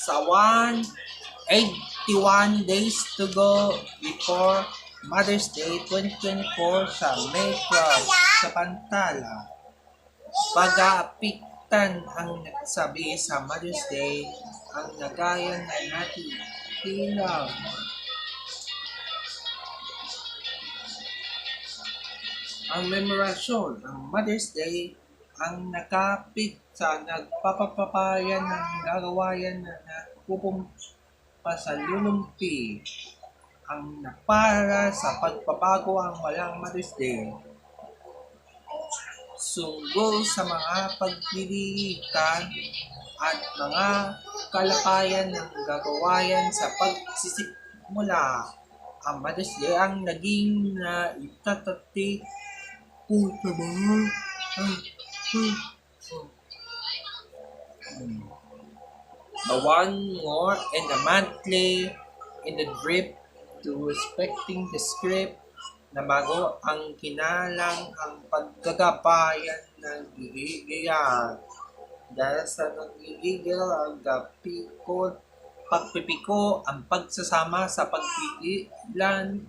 Sa 181 days to go before Mother's Day 2024 sa May 12 sa Pantala, pag-aapiktan ang nagsabi sa Mother's Day ang nagayan na natin tilaw. Ang memorasyon ng Mother's Day ang nakapit sa nagpapapayan ng gagawayan na nagpupumpa sa lulumpi ang napara sa pagpapago ang walang Mother's Day. Sunggol sa mga pagpilikan at mga kalapayan ng gagawayan sa pagsisimula. Ang Mother's Day ang naging na itatati po sa mga the one more and the monthly in the drip to respecting the script na bago ang kinalang ang paggagabayan ng gigigiyan. Dahil sa nagigigil ang pagpipiko, ang pagsasama sa pagpigilan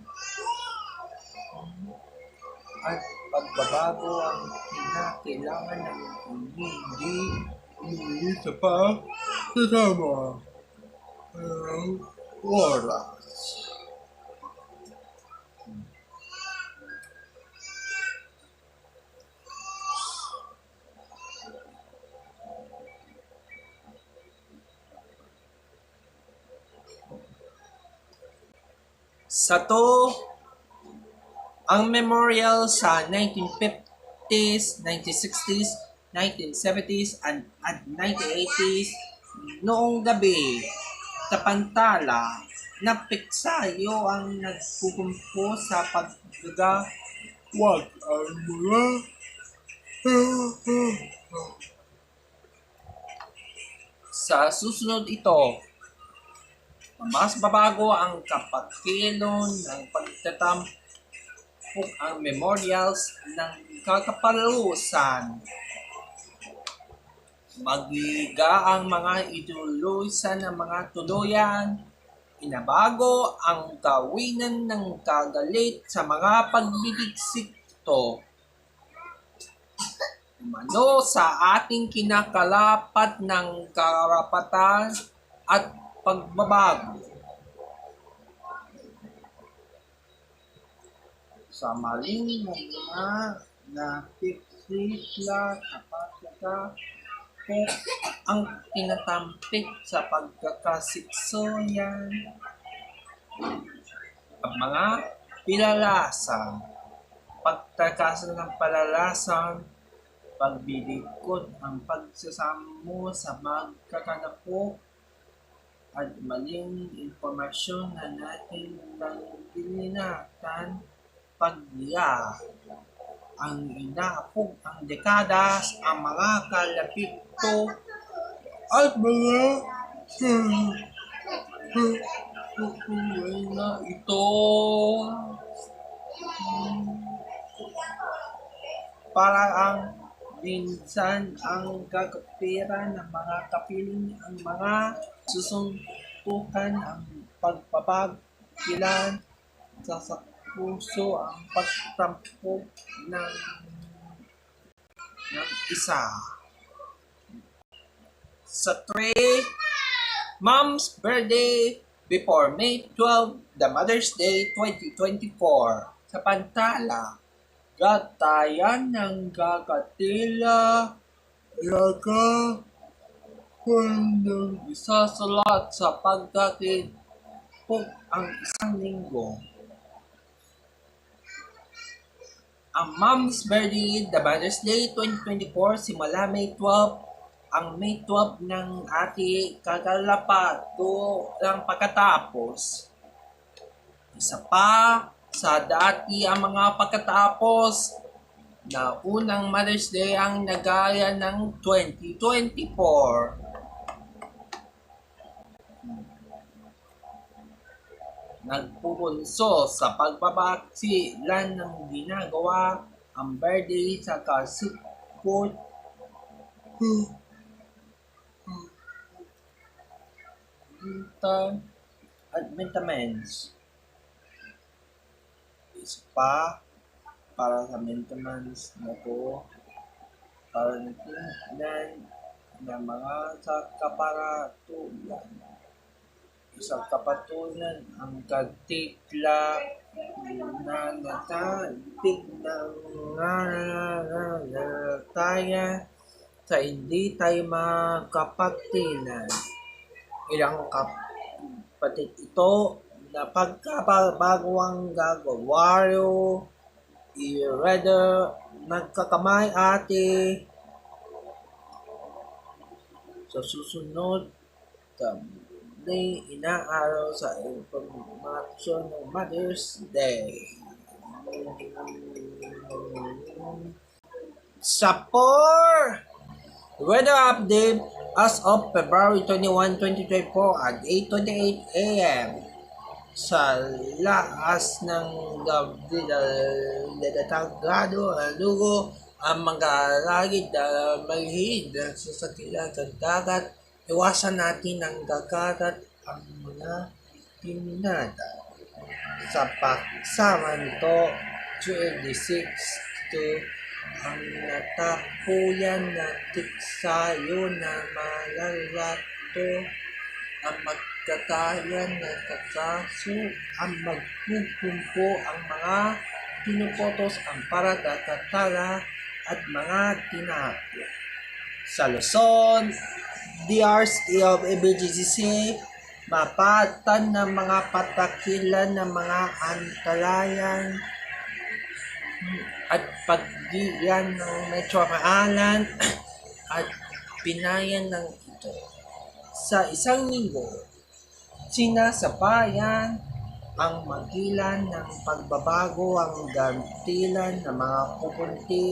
at pagbabago ang kinakailangan ng hindi sa pagsasama ng oras. Sa to, ang memorial sa 1950s, 1960s, 1970s, and 1980s noong gabi sa Pantala, napiksayo ang nagpukumpo sa paggagawag ang mga sa susunod ito. Mas babago ang kapakilon ng pagtatampok ang memorials ng kakapalusan. Magiga ang mga idulusan ng mga tuluyan. Inabago ang kawinan ng kagalit sa mga pagbibigsikto. Umano sa ating kinakalapat ng karapatan at pagbabago. Sa maling mga napiksitla kapatid po ang tinatampik sa pagkakasiksoyan ang mga pilalasan, pagtakasan ng palalasan, pagbilikod ang pagsasamo sa magkakanapo at maling impormasyon na natin lang dilinatan pagdiya ang inaapog ang dekadas, ang mga kalapito at mga na ito para ang minsan ang kakapiran ng mga kapiling ang mga susungtukan ang pagpapagilan sa puso ang pagtampok ng isa. Sa 3, Mom's Birthday before May 12, the Mother's Day 2024 sa Pantala. Gatayan ng gagatila, yaga, ng isa sa lahat sa pagkakipog ang isang linggo. Ang Mom's Birthday, the Mother's Day 2024, simula May 12, ang May 12 ng ating kagalapato ng pagkatapos. Isa pa, sa dati ang mga pagkatapos na unang Mother's Day ang nagaya ng 2024. Nagpupulso sa pagbabaksilan ng ginagawa ang birthday sa kasupot at maintenance. Isa pa, para sa maintenance na to, para natingnan ng mga sa kaparatulan. Isang kapatulan ang katikla na natatig ng tayo sa hindi tayo makapagtinan. Ilang kapatid ito na pagkabago ang gagawario, i-rather nagkakamay ate sa susunod may inaaraw sa informasyon ng Mother's Day. Sa weather update as of February 21, 2024 at 8:28 a.m. Sa laas ng gabi detatagado ang lugo ang mga lagid na maghihid sa sakilang dagat. Iwasan natin ang dagat ang mga pinada. Sa pagsama nito, 26 to ang natapuyan na tiksayo na malalato ang magkatayan na kakaso ang magkukumpo ang mga pinupotos ang paradatala at mga tinapo. Sa Luzon, DRC of ABGC, mapatan ng mga patakilan ng mga antalayan at pagdiyan ng Metro Maalan at pinayan ng ito. Sa isang linggo, sinasabayan ang magilan ng pagbabago ang gantilan ng mga pupunti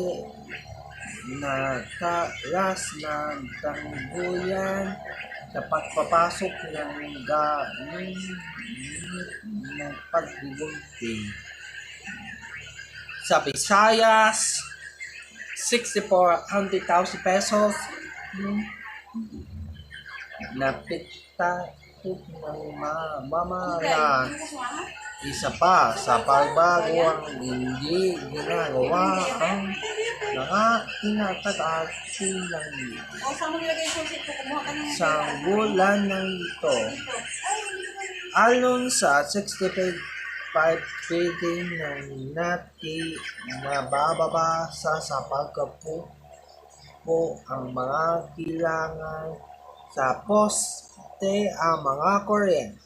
na talas ng tangguyan sa pagpapasok ng gamit ng pagbubunti. Sa Visayas, 6,400,000 pesos napita ng mamahalan. Isa pa sa pagbago ang hindi ginagawa ang mga tinatag-ati ng sa bulan ng ito. Alon sa 65 feeding ng nati na bababa sa pagkapo ang mga kailangan sa poste ang mga kuryente.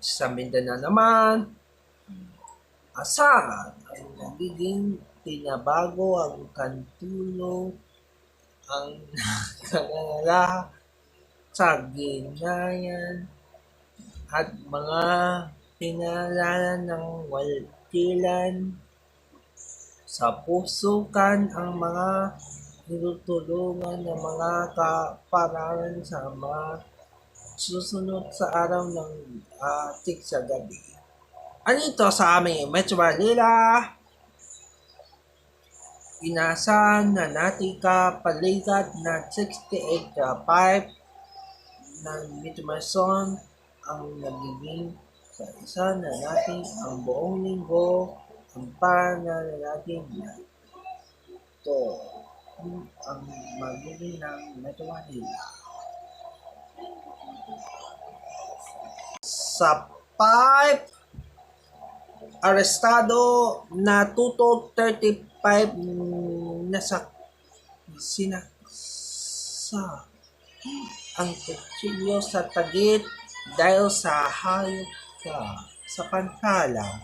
Sa Mindanao naman, asahan ang nagiging pinabago ang kantulo ang nakalala sa ginayan at mga pinalala ng waltilan sa pusukan ang mga tinutulungan ng mga kapararan sa mga susunod sa araw ng atik sa gabi. Ano ito sa aming Metro Manila? Inasahan na natin kapalikat na 68.5 ng Mitmason ang nagiging sa isa na natin ang buong linggo ang para natin na ito ang magiging ng Metro Manila. Sa 5 arestado na tuto 35 na sa sinaksa ang kutsilyo sa tagit dahil sa hayop ka sa pantalang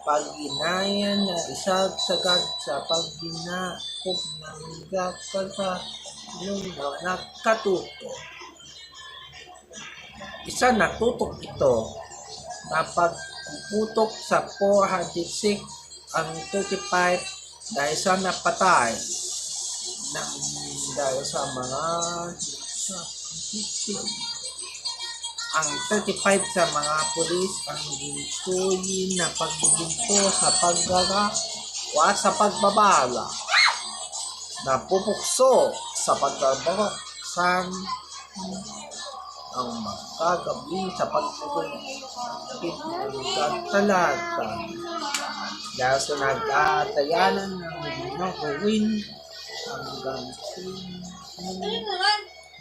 pagginayan na isag sagad sa pagginakop ng gagkaka nung nakatuto. Isa natutok ito na pagpuputok sa 406 ang 35 dahil sa napatay ng dahil sa mga ang 35 sa mga pulis ang gintuyin na pagbiginto sa paggagawa sa pagbabala na pupukso sa pagbabaksan ang magkagabi sa pagpupit ng talaga. Dahil sa nag-aatayanan ng ginagawin hanggang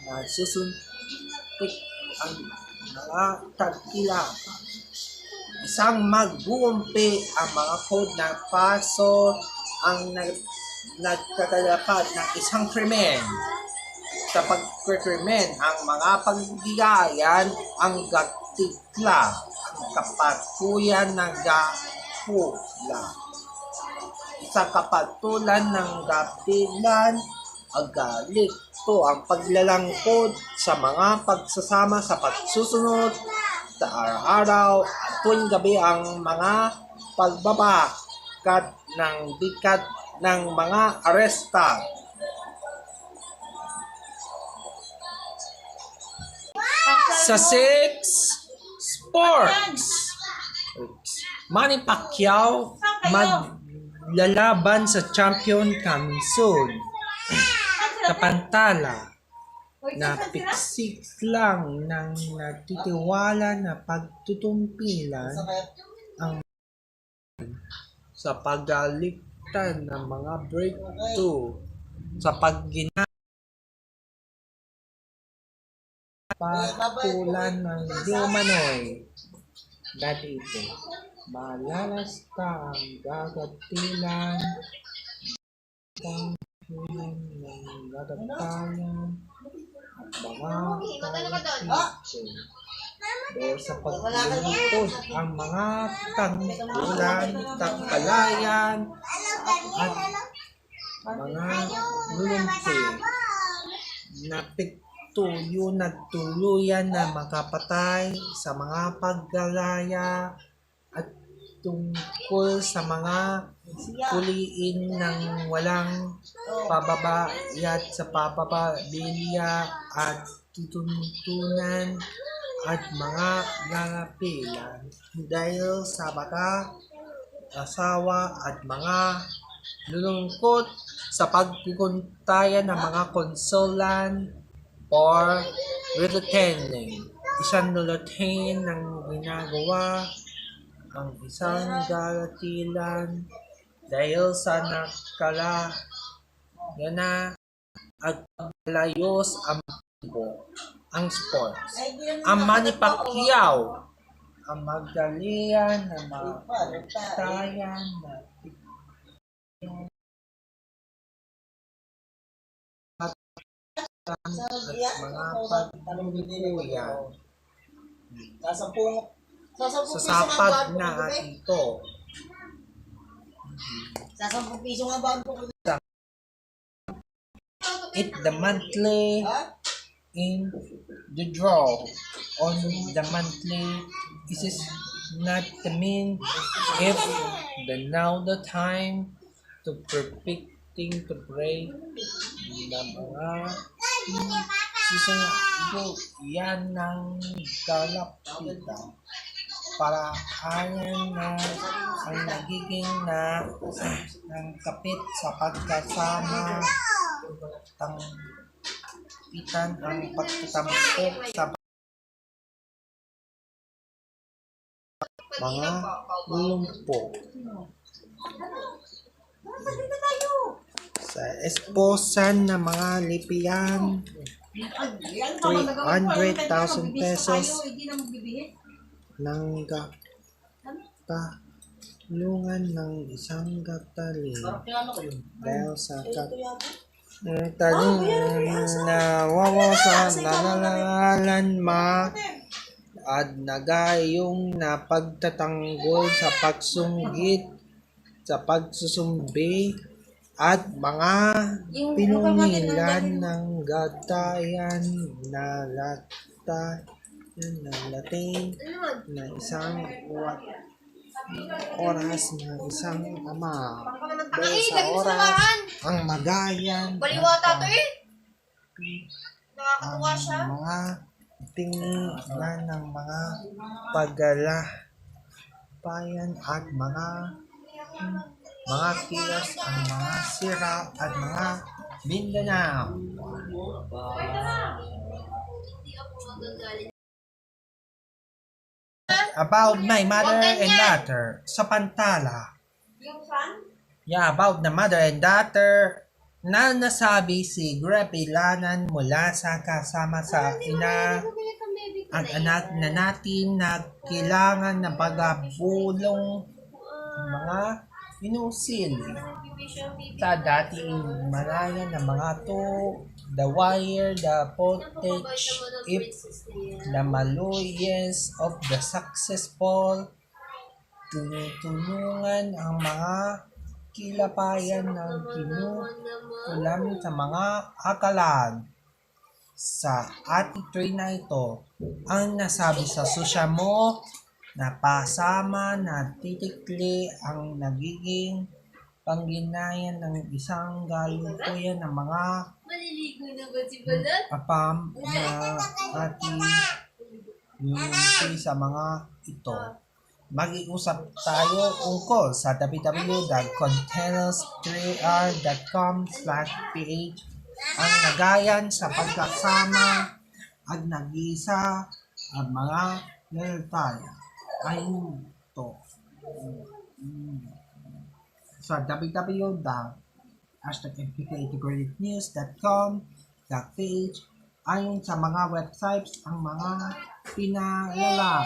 nasusuntik ang mga tagkilapa. Isang mag-uumpi ang mga code na paso ang nagtatalapad ng isang krimen. Sa pagkrimen, ang mga paggigayan ang gatigla, ang kapatuyan ng gapula. Sa kapatulan ng gapilan, agalito ang paglalangkod sa mga pagsasama sa pagsusunod sa araw-araw at tuwing gabi ang mga pagbabakat ng bikat ng mga aresta. Sa 6 sports, Manny Pacquiao maglalaban sa champion coming soon. Kapantala na piksik lang ng natitiwala na pagtutumpilan ang sa pagalitan ng mga breakthrough sa pagginagawa patulan ng Lumanoy. Dati ito, malalasta ang gagatilan ng gagatayan at mga kalito. Dahil sa paglilipod ang mga tanggulan, tagpalayan at mga lulumpi na nagtuluyan na makapatay sa mga paggalaya at tungkol sa mga puliin ng walang pababayat sa papabilya at tutuntunan at mga lalapilan dahil sa bata, asawa at mga lulungkot sa pagkukuntayan ng mga konsolan or retaining. Isang lulatin ng ginagawa ang isang galatilan dahil sa nakala na at layos ang sports. Ang Manny Pacquiao ang magalian na magtayan na at mga pagtuluyan sa sapat na ito. Sa 10 piso nga ba po? It the monthly in the draw on the monthly. This is not the mean if now the time to perfecting to break na mga susunod yan ng kalapitan para ayan na ang nagiging na ng kapit sa pagkasama tangpitan ang pagtatampok sa mga lumpo sa esposan na mga lipian 300,000 pesos ng tulungan ng isang gatalin dahil sa talin na wawasan nananalan at nagayong na pagtatanggol sa pagsunggit sa pagsusumbi at mga pinungilan ng gatayan na latin na isang oras na isang ama dahil sa oras ang magayan Baliwata to eh. ang Nakakatuwa siya. mga tinginan ng mga pagalapayan at mga kilos ang mga sira at mga Mindanao. About my mother and daughter sa Pantala. Yung fan? Yeah, about the mother and daughter na nasabi si Grapilanan mula sa kasama sa ina ang anak na natin na kailangan ng pagabulong mga inusil sa dating maraya ng mga to, the wire, the pottage, if the maluyes of the successful, tunungan ang mga kilapayan ng kinukulam sa mga akalan. Sa attitude na ito, ang nasabi sa susya mo na pasama na titikli ang nagiging pangginayan ng isang galutuyan ng mga Maliligo na ba si Balat? apam na ating sa mga ito. Mag-iusap tayo ungkol sa www.containerstreer.com/ph ang nagayan sa pagkasama at nag-isa ang mga detalye ay ito sa www.mpk.news.com.ph ayon sa mga websites ang mga pinalalata.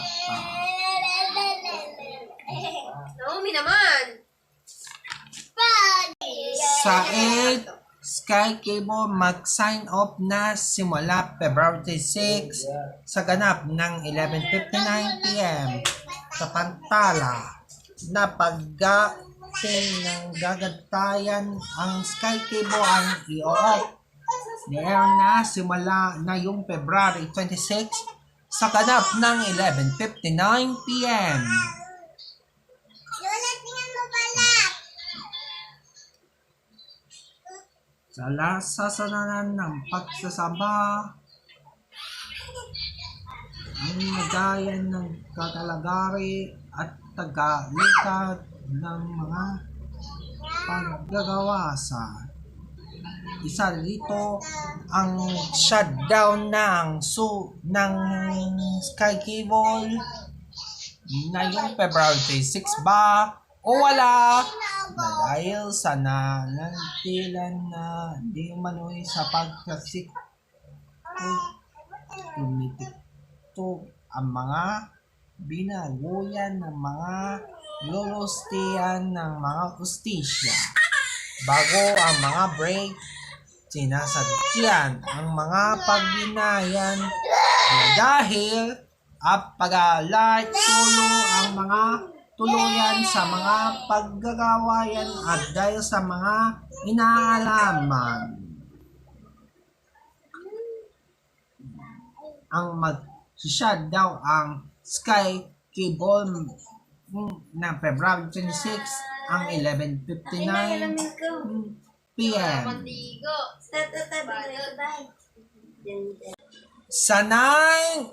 Naomi naman! Sa 8, Sky Cable mag-sign off na simula February 6 sa ganap ng 11:59 p.m. sa Pantala na pagdating ng gagantayan ang Sky Cable ang i-off. Niair na simula na yung February 26 sa ganap ng 11:59 p.m. Sa lasasananan ng pagsasamba, ang nagayan ng katalagari at tagalikad ng mga paggagawasan. Isa rito ang shutdown ng Sky Cable na yung February 26 ba o wala na dahil sa nanantilan na di umano'y sa pagkasik tumitugtog ang mga binaguyan ng mga lulustian ng mga ustisya. Bago ang mga break, sinasadyan ang mga pagginayan dahil at pag-alay ang mga tuluyan sa mga paggagawayan at dahil sa mga inaalaman. Ang mag-shut daw ang Sky Cable na February 26 ang 11:59 p.m. Sa 9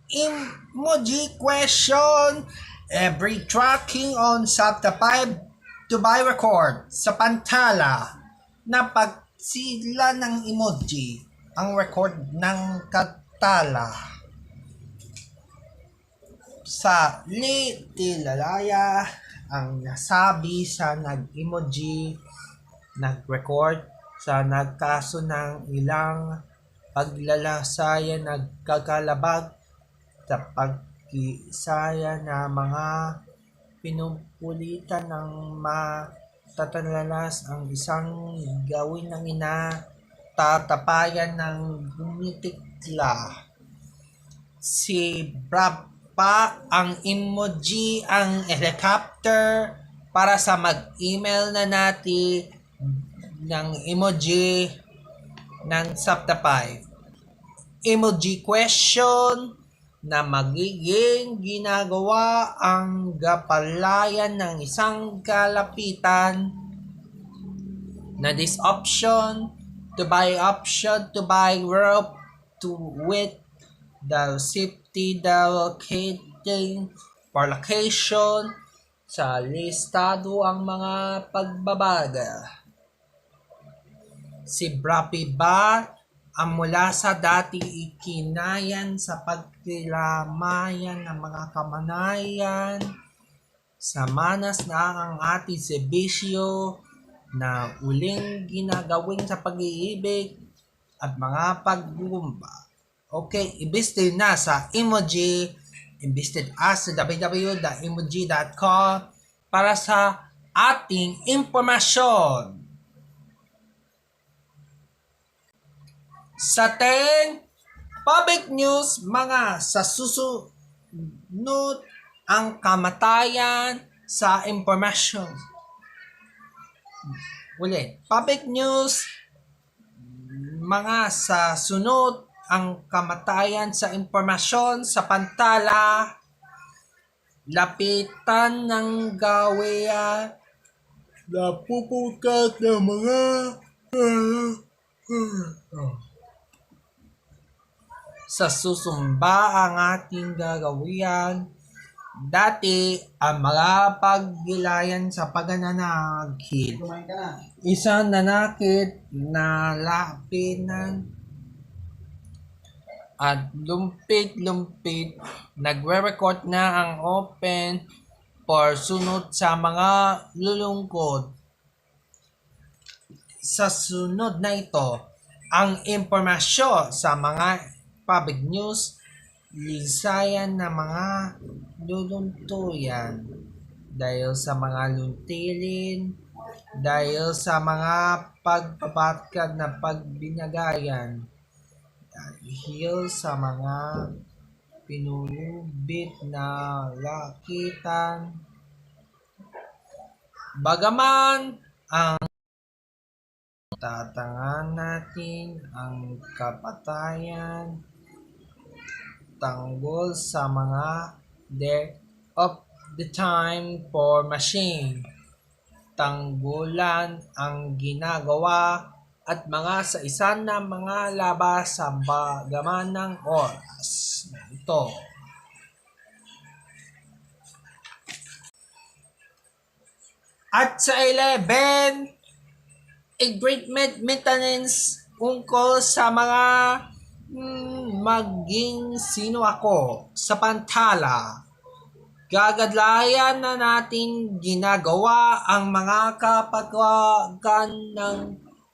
emoji question, every tracking on Sabta 5 to buy record sa Pantala na pagsila ng emoji ang record ng Katala. Sa Litilalaya ang nasabi sa nag-emoji nag-record sa nagkaso ng ilang paglalasayan nagkakalabag sa pagkisaya na mga pinupulitan ng matatalalas ang isang gawin ng ina tatapayan ng gumitikla. Si Brapa ang emoji ang helicopter para sa mag-email na natin ng emoji ng Sabta 5. Emoji question na magiging ginagawa ang gapalayan ng isang kalapitan na this option to buy rope to with the safety locating for location sa listado ang mga pagbabaga. Si Brapi ba ang mula sa dati ikinayan sa pagkilamayan ng mga kamanayan, sa manas na ang ating serbisyo na uling ginagawin sa pag-iibig at mga pagbumba. Okay, invested na sa emoji, invested us sa www.emoji.com para sa ating impormasyon. Sa 10 public news, mga sa susunod ang kamatayan sa impormasyon. Ulit, public news, mga sa sunod ang kamatayan sa impormasyon sa pantala, lapitan ng gawean, napupukat ng mga sa susumba ang ating gagawian. Dati, ang mga paggilayan sa pagnanakit, isang nanakit na lapinan at lumpit-lumpit, nagre-record na ang open for sunod sa mga lulungkot. Sa sunod na ito, ang impormasyon sa mga public news, lisayan na mga luluntuyan dahil sa mga luntilin, dahil sa mga pagpapatkad na pagbinagayan, dahil sa mga pinulubit na lakitan. Bagaman ang tatangan natin ang kapatayan, tanggol sa mga death of the time for machine, tanggulan ang ginagawa at mga sa isa na mga labas sa bagaman ng oras na ito. At sa 11, agreement maintenance ungkol sa mga maging sino ako sa pantala. Gagadlayan na natin ginagawa ang mga kapagwagan ng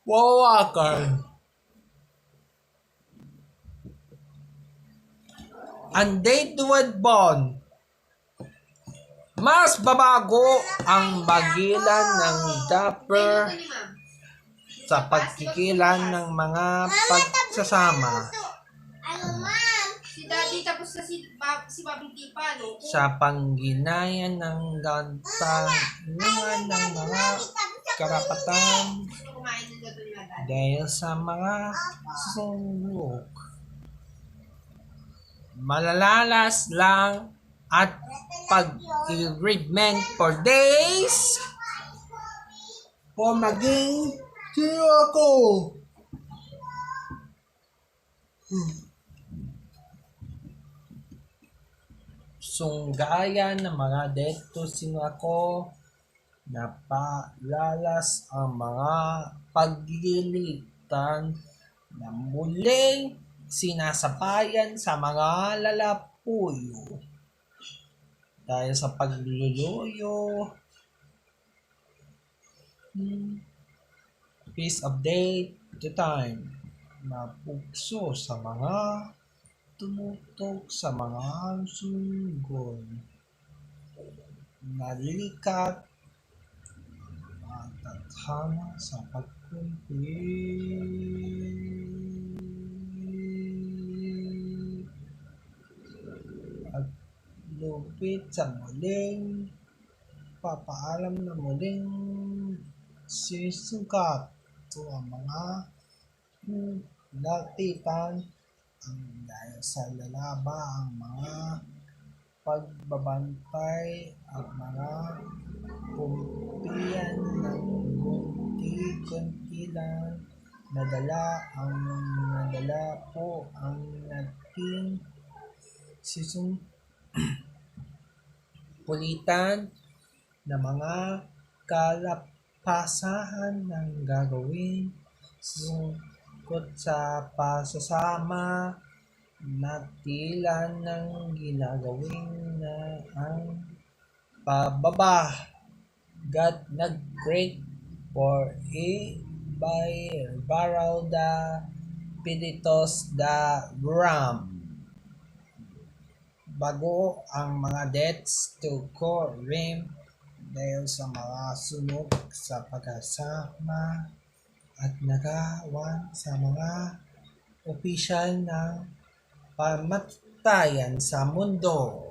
wawakan. Undated bond. Mas babago ang bagilan ng dapper Ni ma'am. sa pagkikilan ng mga pagsasama Si daddy tapos na si Bobby Tipa, no? sa pangginayan ng gantanungan ng mga karapatan Sino kumain ng gato na daddy? dahil sa mga sulok. Malalalas lang at pag-agreement for days o maging sino ako. Sunggayan ng mga deto sino ako, napalalas ang mga paglilitan na muling sinasapayan sa mga lalapuyo dahil sa pagluluyo. Piece of day to time na pugso sa mga tumutok sa mga sunggol, nalikat at tathana sa pagkumplit at lupit sa muling papaalam na muling sisukat ito ang mga lapitan ang dahil sa lalaba ang mga pagbabantay at mga kumpiyan ng gunti-gunti lang nadala po ang naging pulitan na mga kalapasahan ng gagawin ikot sa pasasama na tila ng ginagawing na ang pababa. God nag-break for by barrel the peditos the ram. Bago ang mga deaths to Corim dahil sa mga sunog sa pagkasama at nagawan sa mga opisyal ng pamatayan sa mundo.